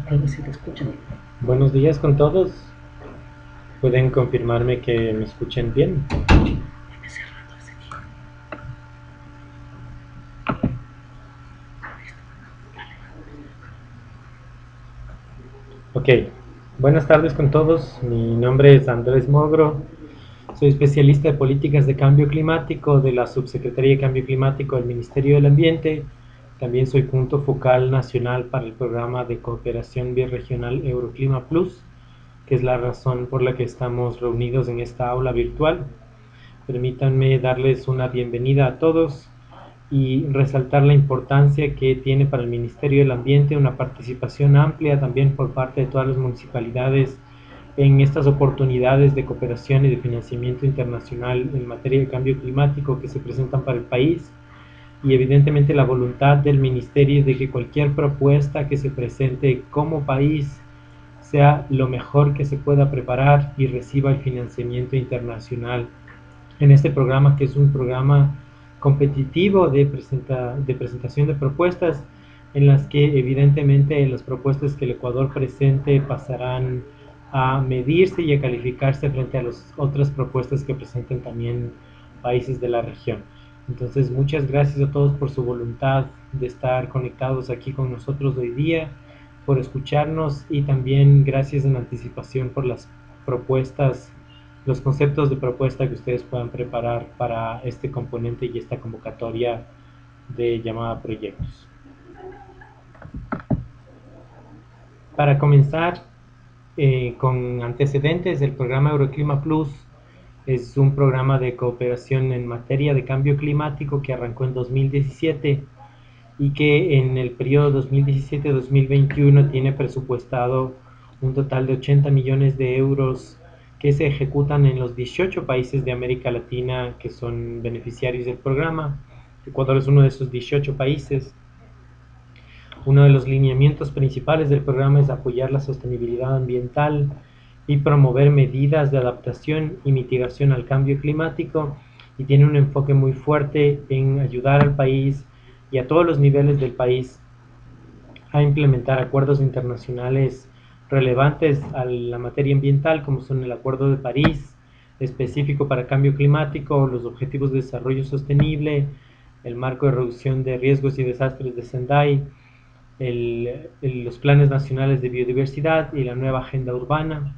Creo que sí te escuchan. Buenos días con todos. ¿Pueden confirmarme que me escuchen bien? Ok, buenas tardes con todos. Mi nombre es Andrés Mogro. Soy especialista de políticas de cambio climático de la Subsecretaría de Cambio Climático del Ministerio del Ambiente. También soy punto focal nacional para el programa de cooperación birregional Euroclima Plus, que es la razón por la que estamos reunidos en esta aula virtual. Permítanme darles una bienvenida a todos y resaltar la importancia que tiene para el Ministerio del Ambiente una participación amplia también por parte de todas las municipalidades en estas oportunidades de cooperación y de financiamiento internacional en materia de cambio climático que se presentan para el país, y evidentemente la voluntad del Ministerio de que cualquier propuesta que se presente como país sea lo mejor que se pueda preparar y reciba el financiamiento internacional en este programa, que es un programa competitivo de presentación de propuestas, en las que evidentemente las propuestas que el Ecuador presente pasarán a medirse y a calificarse frente a las otras propuestas que presenten también países de la región. Entonces, muchas gracias a todos por su voluntad de estar conectados aquí con nosotros hoy día, por escucharnos, y también gracias en anticipación por las propuestas, los conceptos de propuesta que ustedes puedan preparar para este componente y esta convocatoria de llamada proyectos. Para comenzar con antecedentes, el programa Euroclima Plus es un programa de cooperación en materia de cambio climático que arrancó en 2017 y que en el periodo 2017-2021 tiene presupuestado un total de 80 millones de euros que se ejecutan en los 18 países de América Latina que son beneficiarios del programa. Ecuador es uno de esos 18 países. Uno de los lineamientos principales del programa es apoyar la sostenibilidad ambiental y promover medidas de adaptación y mitigación al cambio climático, y tiene un enfoque muy fuerte en ayudar al país y a todos los niveles del país a implementar acuerdos internacionales relevantes a la materia ambiental, como son el Acuerdo de París, específico para cambio climático, los Objetivos de Desarrollo Sostenible, el Marco de Reducción de Riesgos y Desastres de Sendai, los Planes Nacionales de Biodiversidad y la nueva Agenda Urbana.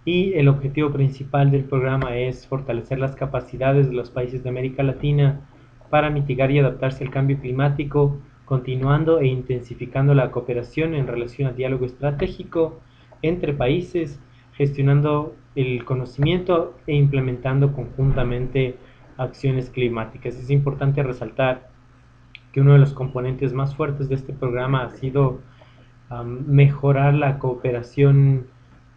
Y el objetivo principal del programa es fortalecer las capacidades de los países de América Latina para mitigar y adaptarse al cambio climático, continuando e intensificando la cooperación en relación al diálogo estratégico entre países, gestionando el conocimiento e implementando conjuntamente acciones climáticas. Es importante resaltar que uno de los componentes más fuertes de este programa ha sido mejorar la cooperación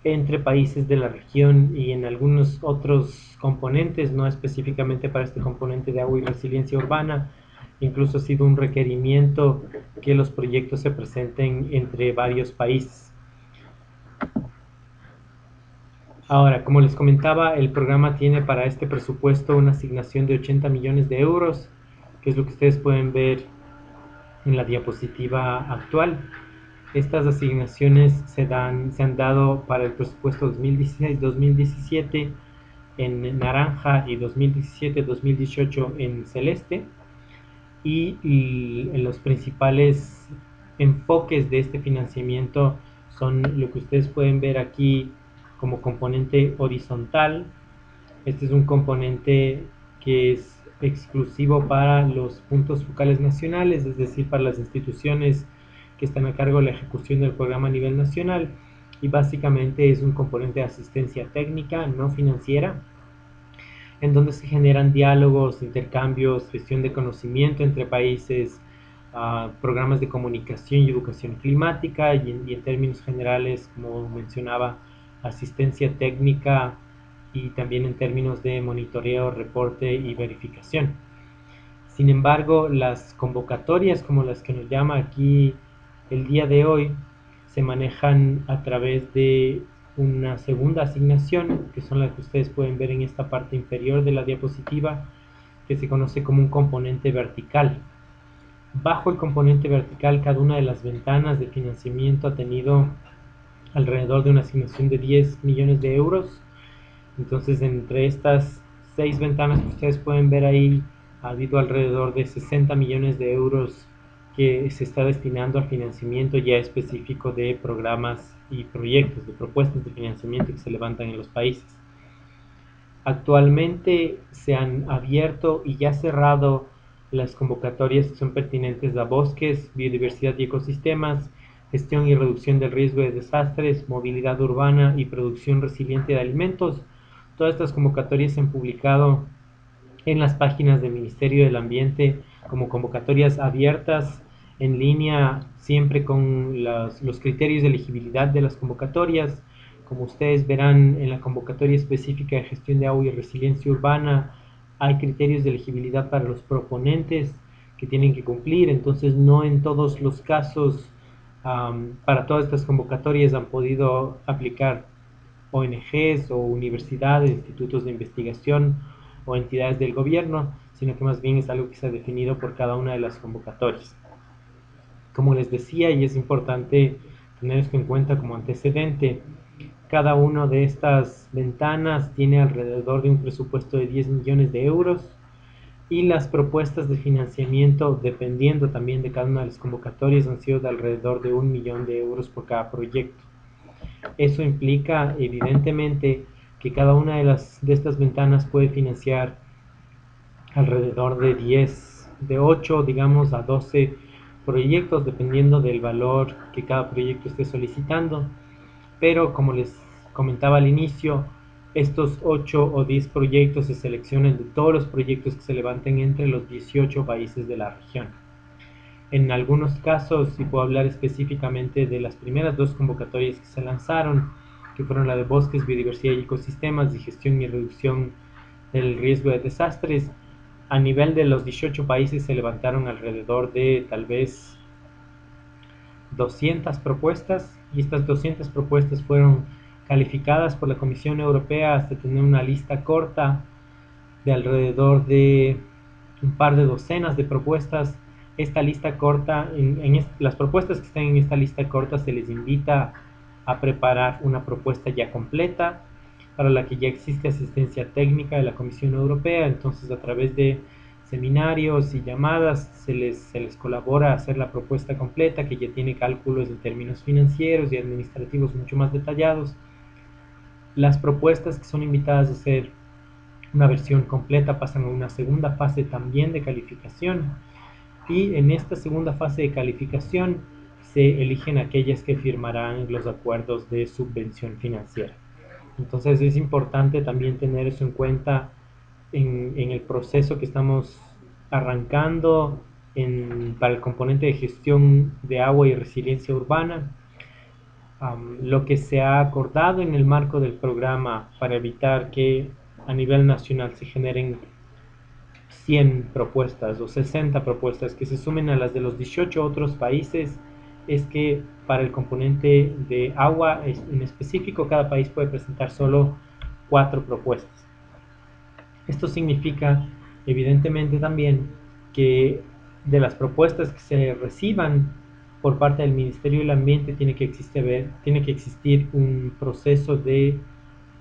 entre países de la región y en algunos otros componentes, no específicamente para este componente de agua y resiliencia urbana. Incluso ha sido un requerimiento que los proyectos se presenten entre varios países. Ahora, como les comentaba, el programa tiene para este presupuesto una asignación de 80 millones de euros, que es lo que ustedes pueden ver en la diapositiva actual. Estas asignaciones se han dado para el presupuesto 2016-2017 en naranja y 2017-2018 en celeste, y los principales enfoques de este financiamiento son lo que ustedes pueden ver aquí como componente horizontal. Este es un componente que es exclusivo para los puntos focales nacionales, es decir, para las instituciones que están a cargo de la ejecución del programa a nivel nacional, y básicamente es un componente de asistencia técnica no financiera, en donde se generan diálogos, intercambios, gestión de conocimiento entre países, programas de comunicación y educación climática, y en términos generales, como mencionaba, asistencia técnica, y también en términos de monitoreo, reporte y verificación. Sin embargo, las convocatorias como las que nos llama aquí el día de hoy se manejan a través de una segunda asignación, que son las que ustedes pueden ver en esta parte inferior de la diapositiva, que se conoce como un componente vertical. Bajo el componente vertical, cada una de las ventanas de financiamiento ha tenido alrededor de una asignación de 10 millones de euros. Entonces, entre estas 6 ventanas que ustedes pueden ver ahí, ha habido alrededor de 60 millones de euros que se está destinando al financiamiento ya específico de programas y proyectos, de propuestas de financiamiento que se levantan en los países. Actualmente se han abierto y ya cerrado las convocatorias que son pertinentes a bosques, biodiversidad y ecosistemas, gestión y reducción del riesgo de desastres, movilidad urbana y producción resiliente de alimentos. Todas estas convocatorias se han publicado en las páginas del Ministerio del Ambiente como convocatorias abiertas en línea, siempre con los criterios de elegibilidad de las convocatorias. Como ustedes verán en la convocatoria específica de gestión de agua y resiliencia urbana, hay criterios de elegibilidad para los proponentes que tienen que cumplir, entonces no en todos los casos para todas estas convocatorias han podido aplicar ONGs o universidades, institutos de investigación o entidades del gobierno, sino que más bien es algo que se ha definido por cada una de las convocatorias. Como les decía, y es importante tener esto en cuenta como antecedente, cada una de estas ventanas tiene alrededor de un presupuesto de 10 millones de euros y las propuestas de financiamiento, dependiendo también de cada una de las convocatorias, han sido de alrededor de 1 millón de euros por cada proyecto. Eso implica, evidentemente, que cada una de estas ventanas puede financiar alrededor de 10, de 8, digamos, a 12 proyectos, dependiendo del valor que cada proyecto esté solicitando. Pero como les comentaba al inicio, estos 8 o 10 proyectos se seleccionan de todos los proyectos que se levanten entre los 18 países de la región. En algunos casos, y puedo hablar específicamente de las primeras 2 convocatorias que se lanzaron, que fueron la de bosques, biodiversidad y ecosistemas y gestión y reducción del riesgo de desastres. A nivel de los 18 países se levantaron alrededor de tal vez 200 propuestas, y estas 200 propuestas fueron calificadas por la Comisión Europea hasta tener una lista corta de alrededor de un par de docenas de propuestas. Esta lista corta, las propuestas que están en esta lista corta se les invita a preparar una propuesta ya completa para la que ya existe asistencia técnica de la Comisión Europea. Entonces, a través de seminarios y llamadas se les colabora a hacer la propuesta completa, que ya tiene cálculos en términos financieros y administrativos mucho más detallados. Las propuestas que son invitadas a hacer una versión completa pasan a una segunda fase también de calificación, y en esta segunda fase de calificación se eligen aquellas que firmarán los acuerdos de subvención financiera. Entonces es importante también tener eso en cuenta en el proceso que estamos arrancando para el componente de gestión de agua y resiliencia urbana. Lo que se ha acordado en el marco del programa para evitar que a nivel nacional se generen 100 propuestas o 60 propuestas que se sumen a las de los 18 otros países, es que para el componente de agua en específico cada país puede presentar solo 4 propuestas. Esto significa evidentemente también que de las propuestas que se reciban por parte del Ministerio del Ambiente tiene que existir un proceso de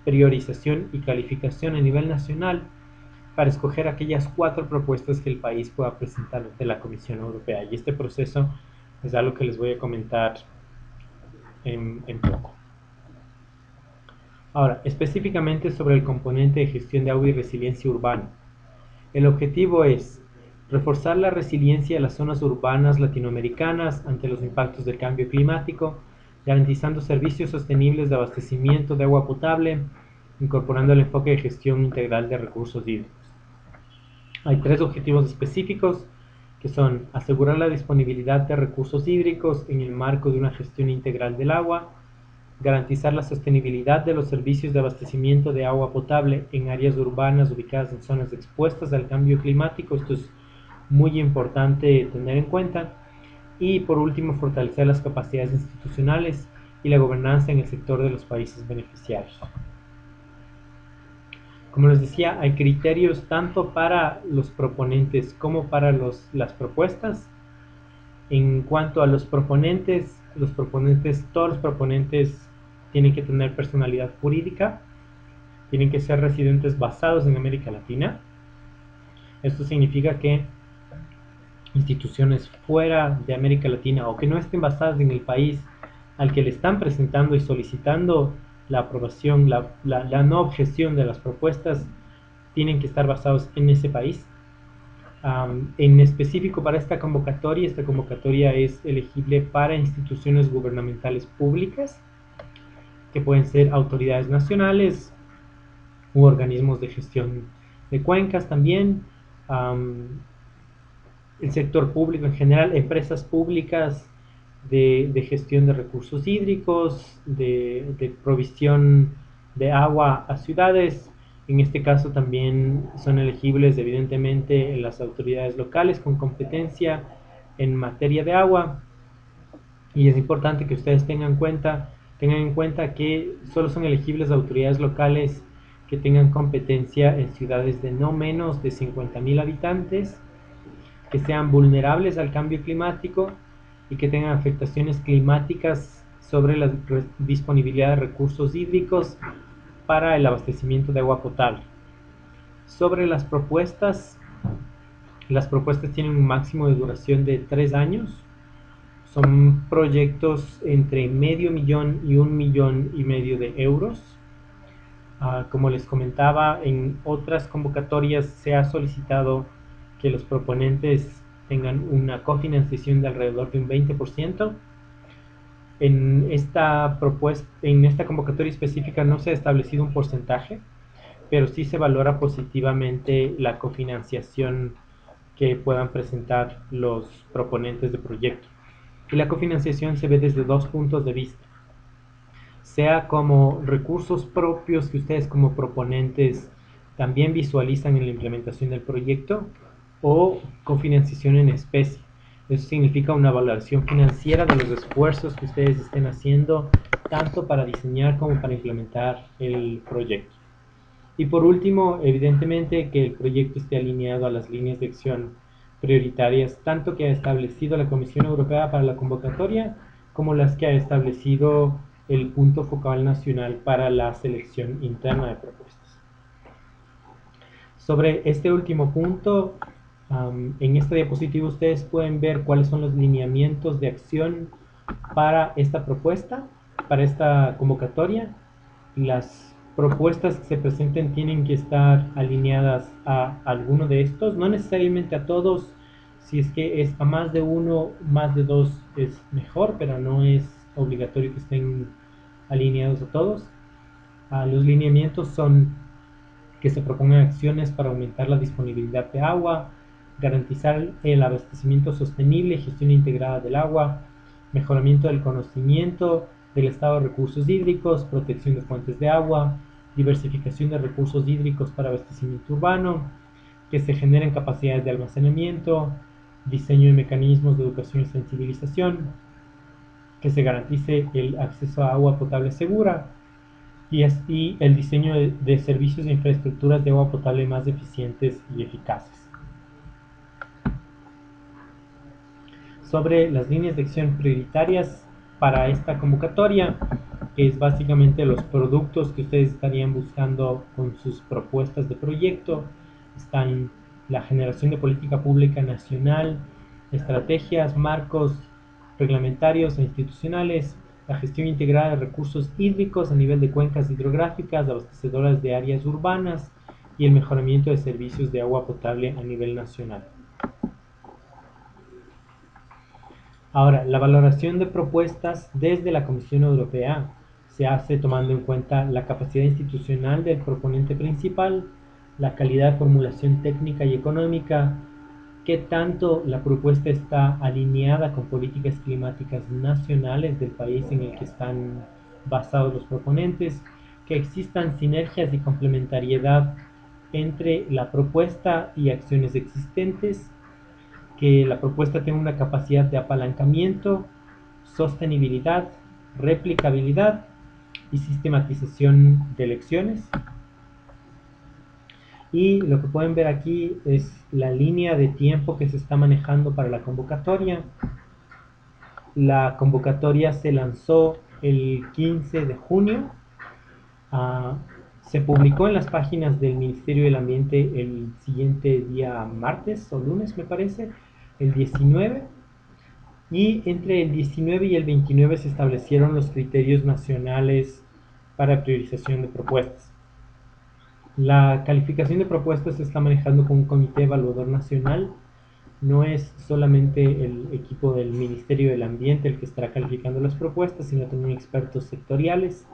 priorización y calificación a nivel nacional para escoger aquellas 4 propuestas que el país pueda presentar ante la Comisión Europea. Y este proceso es algo que les voy a comentar en poco. Ahora, específicamente sobre el componente de gestión de agua y resiliencia urbana. El objetivo es reforzar la resiliencia de las zonas urbanas latinoamericanas ante los impactos del cambio climático, garantizando servicios sostenibles de abastecimiento de agua potable, incorporando el enfoque de gestión integral de recursos hídricos. Hay 3 objetivos específicos que son asegurar la disponibilidad de recursos hídricos en el marco de una gestión integral del agua, garantizar la sostenibilidad de los servicios de abastecimiento de agua potable en áreas urbanas ubicadas en zonas expuestas al cambio climático. Esto es muy importante tener en cuenta. Y por último, fortalecer las capacidades institucionales y la gobernanza en el sector de los países beneficiarios. Como les decía, hay criterios tanto para los proponentes como para las propuestas. En cuanto a los proponentes, todos los proponentes tienen que tener personalidad jurídica, tienen que ser residentes basados en América Latina. Esto significa que instituciones fuera de América Latina o que no estén basadas en el país al que le están presentando y solicitando la aprobación, la no objeción de las propuestas, tienen que estar basados en ese país. En específico para esta convocatoria es elegible para instituciones gubernamentales públicas, que pueden ser autoridades nacionales u organismos de gestión de cuencas también, el sector público en general, empresas públicas de gestión de recursos hídricos, de provisión de agua a ciudades. En este caso también son elegibles evidentemente las autoridades locales con competencia en materia de agua. Y es importante que ustedes tengan en cuenta que solo son elegibles autoridades locales que tengan competencia en ciudades de no menos de 50,000 habitantes, que sean vulnerables al cambio climático y que tengan afectaciones climáticas sobre la disponibilidad de recursos hídricos para el abastecimiento de agua potable. Sobre las propuestas tienen un máximo de duración de 3 años. Son proyectos entre $500,000 y $1,5 millones de euros. Como les comentaba, en otras convocatorias se ha solicitado que los proponentes tengan una cofinanciación de alrededor de un 20%. En esta convocatoria específica no se ha establecido un porcentaje, pero sí se valora positivamente la cofinanciación que puedan presentar los proponentes de proyecto. Y la cofinanciación se ve desde 2 puntos de vista. Sea como recursos propios que ustedes como proponentes también visualizan en la implementación del proyecto, o cofinanciación en especie. Eso significa una valoración financiera de los esfuerzos que ustedes estén haciendo, tanto para diseñar como para implementar el proyecto. Y por último, evidentemente que el proyecto esté alineado a las líneas de acción prioritarias, tanto que ha establecido la Comisión Europea para la convocatoria, como las que ha establecido el punto focal nacional para la selección interna de propuestas. Sobre este último punto, en esta diapositiva ustedes pueden ver cuáles son los lineamientos de acción para esta propuesta, para esta convocatoria. Las propuestas que se presenten tienen que estar alineadas a alguno de estos, no necesariamente a todos. Si es que es a más de uno, más de dos es mejor, pero no es obligatorio que estén alineados a todos. Los lineamientos son que se propongan acciones para aumentar la disponibilidad de agua, garantizar el abastecimiento sostenible y gestión integrada del agua, mejoramiento del conocimiento del estado de recursos hídricos, protección de fuentes de agua, diversificación de recursos hídricos para abastecimiento urbano, que se generen capacidades de almacenamiento, diseño de mecanismos de educación y sensibilización, que se garantice el acceso a agua potable segura, y el diseño de servicios e infraestructuras de agua potable más eficientes y eficaces. Sobre las líneas de acción prioritarias para esta convocatoria, que es básicamente los productos que ustedes estarían buscando con sus propuestas de proyecto, están la generación de política pública nacional, estrategias, marcos reglamentarios e institucionales, la gestión integrada de recursos hídricos a nivel de cuencas hidrográficas, abastecedoras de áreas urbanas y el mejoramiento de servicios de agua potable a nivel nacional. Ahora, la valoración de propuestas desde la Comisión Europea se hace tomando en cuenta la capacidad institucional del proponente principal, la calidad de formulación técnica y económica, qué tanto la propuesta está alineada con políticas climáticas nacionales del país en el que están basados los proponentes, que existan sinergias y complementariedad entre la propuesta y acciones existentes, que la propuesta tenga una capacidad de apalancamiento, sostenibilidad, replicabilidad y sistematización de elecciones. Y lo que pueden ver aquí es la línea de tiempo que se está manejando para la convocatoria. La convocatoria se lanzó el 15 de junio. Ah, se publicó en las páginas del Ministerio del Ambiente el siguiente día martes o lunes, me parece, el 19. Y entre el 19 y el 29 se establecieron los criterios nacionales para priorización de propuestas. La calificación de propuestas se está manejando con un comité evaluador nacional. No es solamente el equipo del Ministerio del Ambiente el que estará calificando las propuestas, sino también expertos sectoriales.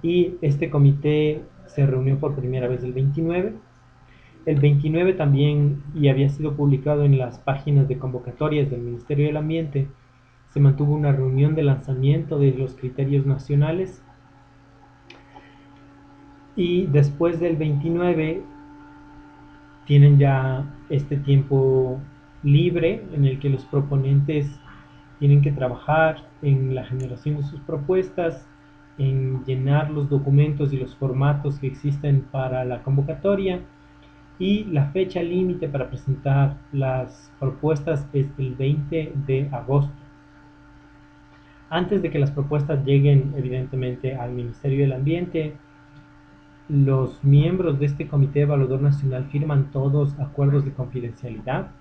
Y este comité se reunió por primera vez el 29. El 29 también, y había sido publicado en las páginas de convocatorias del Ministerio del Ambiente, se mantuvo una reunión de lanzamiento de los criterios nacionales. Y después del 29 tienen ya este tiempo libre en el que los proponentes tienen que trabajar en la generación de sus propuestas, en llenar los documentos y los formatos que existen para la convocatoria, y la fecha límite para presentar las propuestas es el 20 de agosto. Antes de que las propuestas lleguen evidentemente al Ministerio del Ambiente, los miembros de este Comité Evaluador Nacional firman todos acuerdos de confidencialidad,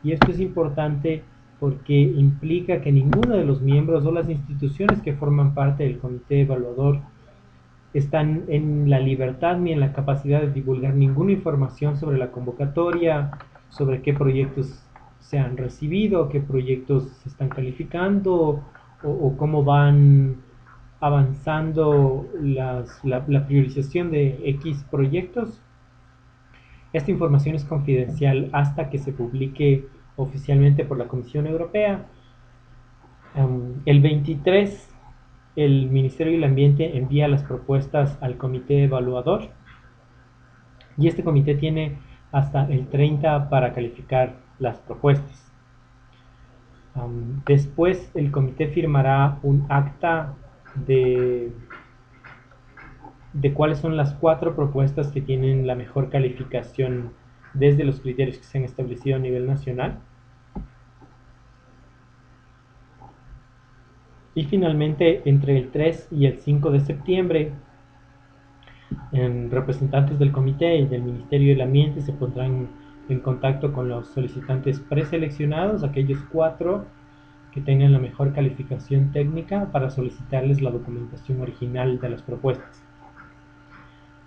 y esto es importante porque implica que ninguno de los miembros o las instituciones que forman parte del Comité Evaluador están en la libertad ni en la capacidad de divulgar ninguna información sobre la convocatoria, sobre qué proyectos se han recibido, qué proyectos se están calificando o cómo van avanzando la priorización de X proyectos. Esta información es confidencial hasta que se publique oficialmente por la Comisión Europea. El 23, el Ministerio del Ambiente envía las propuestas al comité evaluador, y este comité tiene hasta el 30 para calificar las propuestas. Después el comité firmará un acta de cuáles son las 4 propuestas que tienen la mejor calificación desde los criterios que se han establecido a nivel nacional. Y finalmente, entre el 3 y el 5 de septiembre, representantes del comité y del Ministerio del Ambiente se pondrán en contacto con los solicitantes preseleccionados, aquellos 4 que tengan la mejor calificación técnica, para solicitarles la documentación original de las propuestas.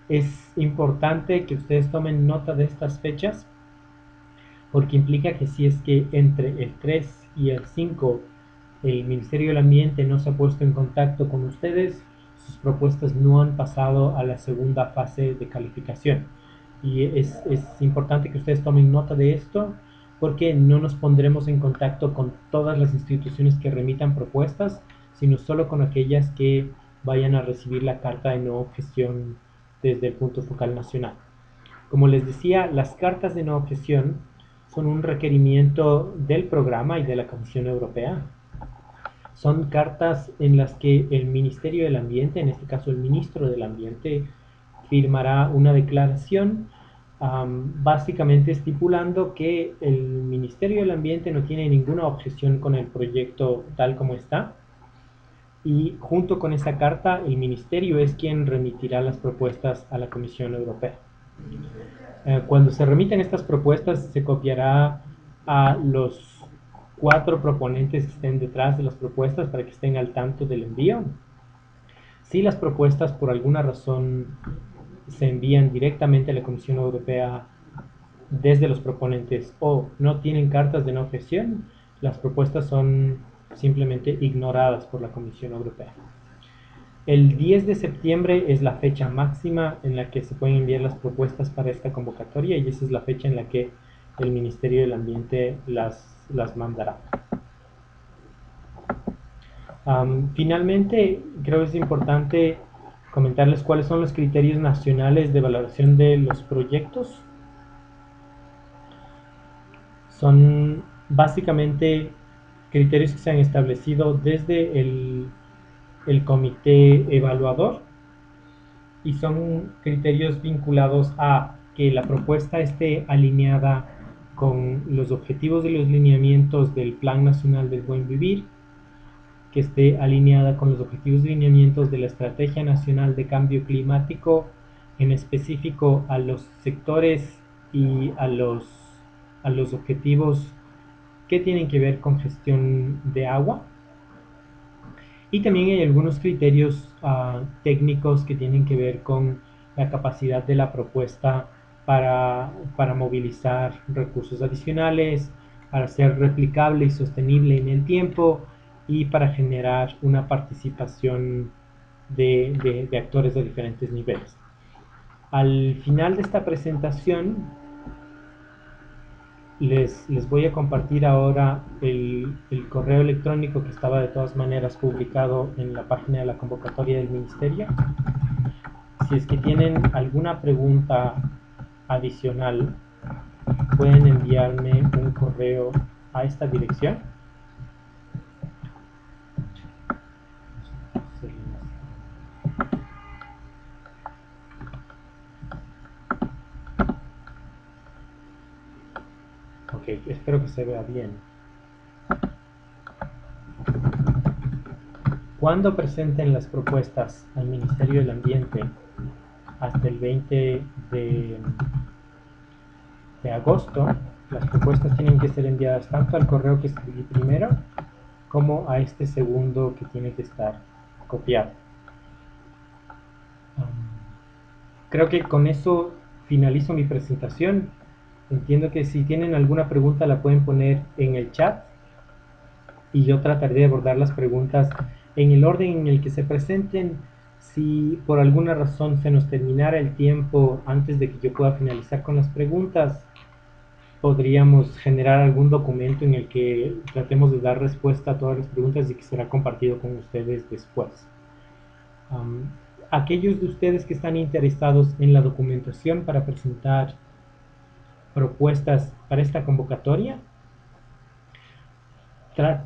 Es importante que ustedes tomen nota de estas fechas, porque implica que si es que entre el 3 y el 5 el Ministerio del Ambiente no se ha puesto en contacto con ustedes, sus propuestas no han pasado a la segunda fase de calificación. Y es importante que ustedes tomen nota de esto, porque no nos pondremos en contacto con todas las instituciones que remitan propuestas, sino solo con aquellas que vayan a recibir la carta de no objeción desde el punto focal nacional. Como les decía, las cartas de no objeción son un requerimiento del programa y de la Comisión Europea. Son cartas en las que el Ministerio del Ambiente, en este caso el Ministro del Ambiente, firmará una declaración básicamente estipulando que el Ministerio del Ambiente no tiene ninguna objeción con el proyecto tal como está, y junto con esa carta el Ministerio es quien remitirá las propuestas a la Comisión Europea. Cuando se remiten estas propuestas, se copiará a los 4 proponentes que estén detrás de las propuestas para que estén al tanto del envío. Si las propuestas por alguna razón se envían directamente a la Comisión Europea desde los proponentes o no tienen cartas de no objeción, las propuestas son simplemente ignoradas por la Comisión Europea. El 10 de septiembre es la fecha máxima en la que se pueden enviar las propuestas para esta convocatoria, y esa es la fecha en la que el Ministerio del Ambiente las mandará. Finalmente, creo que es importante comentarles cuáles son los criterios nacionales de valoración de los proyectos. Son básicamente criterios que se han establecido desde el comité evaluador, y son criterios vinculados a que la propuesta esté alineada con los objetivos y los lineamientos del Plan Nacional del Buen Vivir, que esté alineada con los objetivos y lineamientos de la Estrategia Nacional de Cambio Climático, en específico a los sectores y a los objetivos que tienen que ver con gestión de agua. Y también hay algunos criterios técnicos que tienen que ver con la capacidad de la propuesta para movilizar recursos adicionales, para ser replicable y sostenible en el tiempo y para generar una participación de actores de diferentes niveles. Al final de esta presentación les voy a compartir ahora el correo electrónico que estaba de todas maneras publicado en la página de la convocatoria del ministerio. Si es que tienen alguna pregunta adicional, pueden enviarme un correo a esta dirección. Ok, espero que se vea bien. Cuando presenten las propuestas al Ministerio del Ambiente hasta el 20 de agosto, las propuestas tienen que ser enviadas tanto al correo que escribí primero como a este segundo que tiene que estar copiado. Creo que con eso finalizo mi presentación. Entiendo que si tienen alguna pregunta la pueden poner en el chat y yo trataré de abordar las preguntas en el orden en el que se presenten. Si por alguna razón se nos terminara el tiempo antes de que yo pueda finalizar con las preguntas, podríamos generar algún documento en el que tratemos de dar respuesta a todas las preguntas y que será compartido con ustedes después. Aquellos de ustedes que están interesados en la documentación para presentar propuestas para esta convocatoria,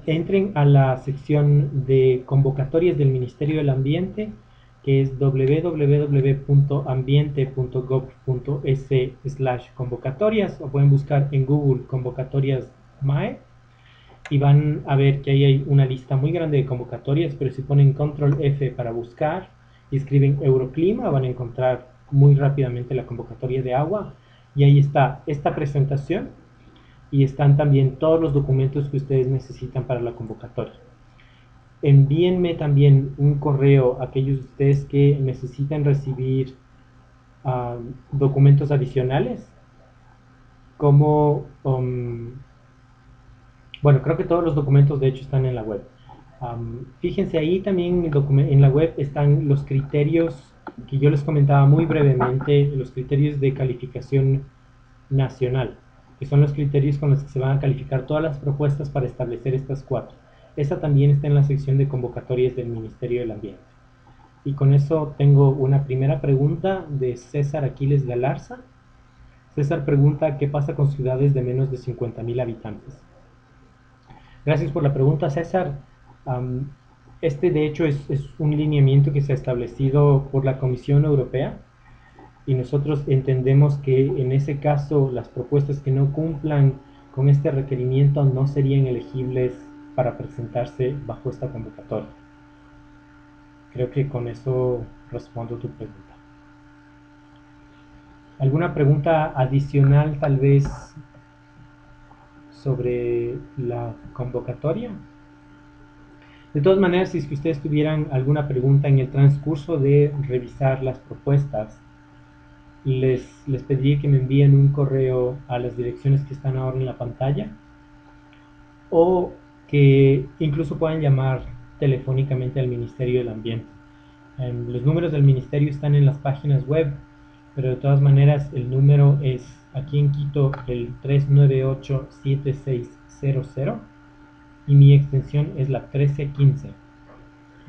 entren a la sección de convocatorias del Ministerio del Ambiente, que es www.ambiente.gov.es/convocatorias, o pueden buscar en Google convocatorias MAE y van a ver que ahí hay una lista muy grande de convocatorias, pero si ponen control F para buscar y escriben Euroclima van a encontrar muy rápidamente la convocatoria de agua y ahí está esta presentación y están también todos los documentos que ustedes necesitan para la convocatoria. Envíenme también un correo a aquellos de ustedes que necesitan recibir documentos adicionales, como, bueno, creo que todos los documentos de hecho están en la web. Fíjense ahí también en la web están los criterios que yo les comentaba muy brevemente, los criterios de calificación nacional, que son los criterios con los que se van a calificar todas las propuestas para establecer estas 4. Esa también está en la sección de convocatorias del Ministerio del Ambiente. Y con eso tengo una primera pregunta de César Aquiles Galarza. César pregunta, ¿qué pasa con ciudades de menos de 50,000 habitantes? Gracias por la pregunta, César. Este de hecho es un lineamiento que se ha establecido por la Comisión Europea y nosotros entendemos que en ese caso las propuestas que no cumplan con este requerimiento no serían elegibles para presentarse bajo esta convocatoria. Creo que con eso respondo tu pregunta. ¿Alguna pregunta adicional tal vez sobre la convocatoria? De todas maneras, si es que ustedes tuvieran alguna pregunta en el transcurso de revisar las propuestas, les pediría que me envíen un correo a las direcciones que están ahora en la pantalla o que incluso puedan llamar telefónicamente al Ministerio del Ambiente. Los números del Ministerio están en las páginas web, pero de todas maneras el número es aquí en Quito el 398-7600 y mi extensión es la 1315.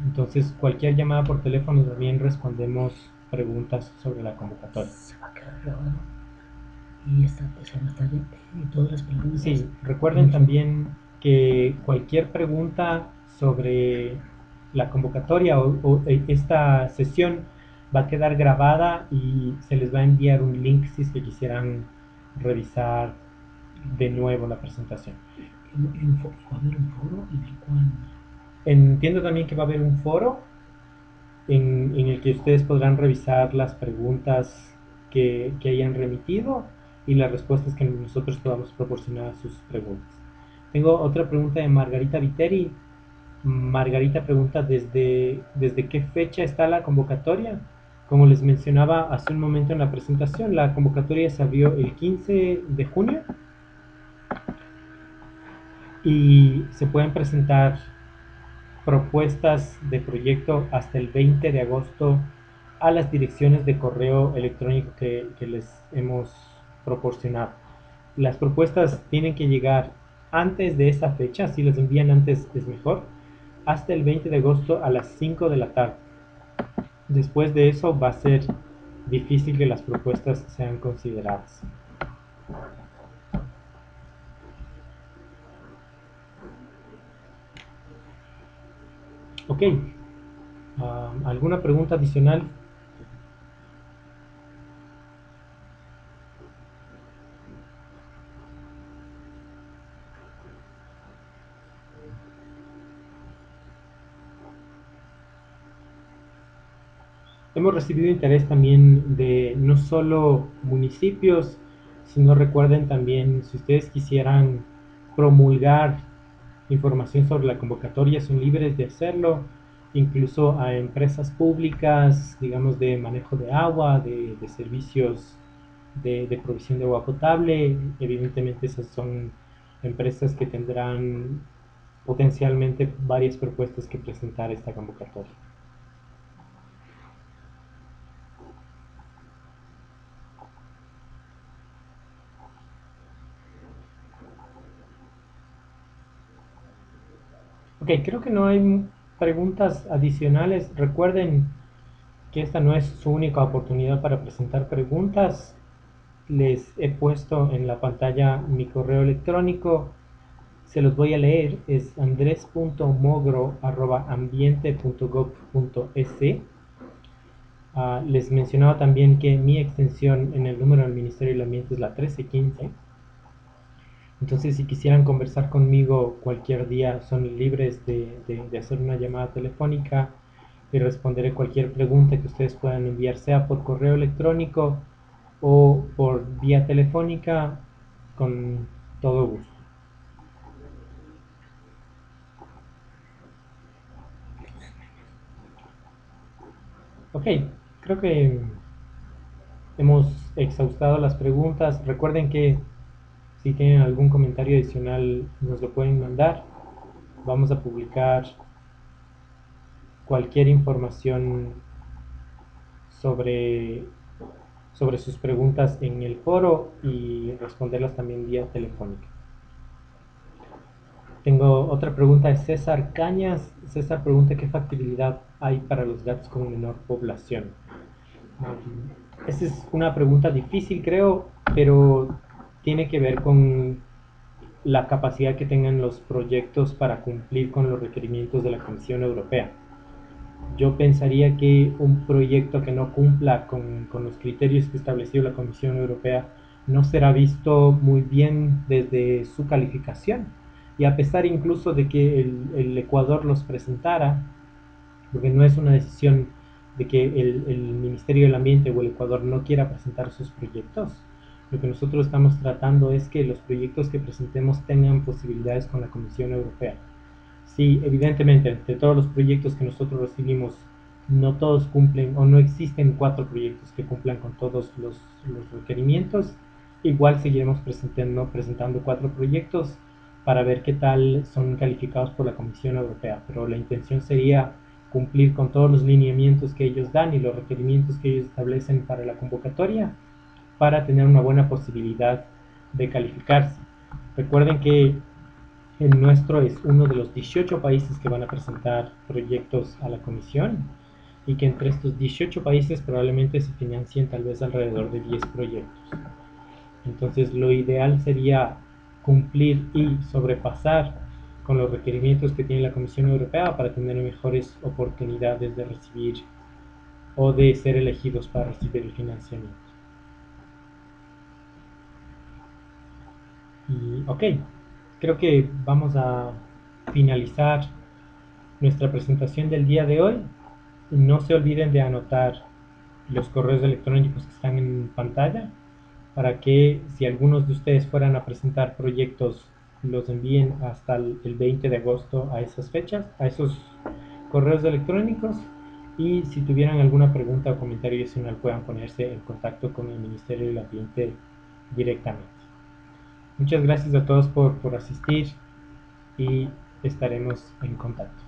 Entonces cualquier llamada por teléfono también respondemos preguntas sobre la convocatoria. Se va a quedar grabado y esta persona está y todas las preguntas. Sí, recuerden también que cualquier pregunta sobre la convocatoria o esta sesión va a quedar grabada y se les va a enviar un link si es que quisieran revisar de nuevo la presentación. Va a haber un foro en el cual Entiendo también que va a haber un foro en el que ustedes podrán revisar las preguntas que hayan remitido y las respuestas que nosotros podamos proporcionar a sus preguntas. Tengo otra pregunta de Margarita Viteri. Margarita pregunta desde qué fecha está la convocatoria. Como les mencionaba hace un momento en la presentación, la convocatoria se abrió el 15 de junio y se pueden presentar propuestas de proyecto hasta el 20 de agosto a las direcciones de correo electrónico que les hemos proporcionado. Las propuestas tienen que llegar antes de esa fecha, si las envían antes es mejor, hasta el 20 de agosto a las 5 de la tarde. Después de eso va a ser difícil que las propuestas sean consideradas. Ok, ¿alguna pregunta adicional? Hemos recibido interés también de no solo municipios, sino recuerden también si ustedes quisieran promulgar información sobre la convocatoria, son libres de hacerlo, incluso a empresas públicas, digamos, de manejo de agua, de servicios de provisión de agua potable. Evidentemente esas son empresas que tendrán potencialmente varias propuestas que presentar a esta convocatoria. Ok, creo que no hay preguntas adicionales. Recuerden que esta no es su única oportunidad para presentar preguntas. Les he puesto en la pantalla mi correo electrónico. Se los voy a leer. Es andres.mogro@ambiente.gov.es. Les mencionaba también que mi extensión en el número del Ministerio del Ambiente es la 1315. Entonces, si quisieran conversar conmigo cualquier día, son libres de hacer una llamada telefónica y responderé cualquier pregunta que ustedes puedan enviar, sea por correo electrónico o por vía telefónica, con todo gusto. Ok, creo que hemos exhaustado las preguntas. Recuerden que si tienen algún comentario adicional nos lo pueden mandar. Vamos a publicar cualquier información sobre, sobre sus preguntas en el foro y responderlas también vía telefónica. Tengo otra pregunta de César Cañas. César pregunta qué factibilidad hay para los gatos con menor población. Esa es una pregunta difícil, creo, pero tiene que ver con la capacidad que tengan los proyectos para cumplir con los requerimientos de la Comisión Europea. Yo pensaría que un proyecto que no cumpla con los criterios que estableció la Comisión Europea no será visto muy bien desde su calificación. Y a pesar incluso de que el Ecuador los presentara, porque no es una decisión de que el Ministerio del Ambiente o el Ecuador no quiera presentar sus proyectos, lo que nosotros estamos tratando es que los proyectos que presentemos tengan posibilidades con la Comisión Europea. Sí, evidentemente, de todos los proyectos que nosotros recibimos, no todos cumplen o no existen 4 proyectos que cumplan con todos los requerimientos. Igual seguiremos presentando 4 proyectos para ver qué tal son calificados por la Comisión Europea. Pero la intención sería cumplir con todos los lineamientos que ellos dan y los requerimientos que ellos establecen para la convocatoria para tener una buena posibilidad de calificarse. Recuerden que el nuestro es uno de los 18 países que van a presentar proyectos a la Comisión y que entre estos 18 países probablemente se financien tal vez alrededor de 10 proyectos. Entonces lo ideal sería cumplir y sobrepasar con los requerimientos que tiene la Comisión Europea para tener mejores oportunidades de recibir o de ser elegidos para recibir el financiamiento. Y ok, creo que vamos a finalizar nuestra presentación del día de hoy. No se olviden de anotar los correos electrónicos que están en pantalla para que si algunos de ustedes fueran a presentar proyectos, los envíen hasta el 20 de agosto a esas fechas, a esos correos electrónicos. Y si tuvieran alguna pregunta o comentario adicional, puedan ponerse en contacto con el Ministerio del Ambiente directamente. Muchas gracias a todos por asistir y estaremos en contacto.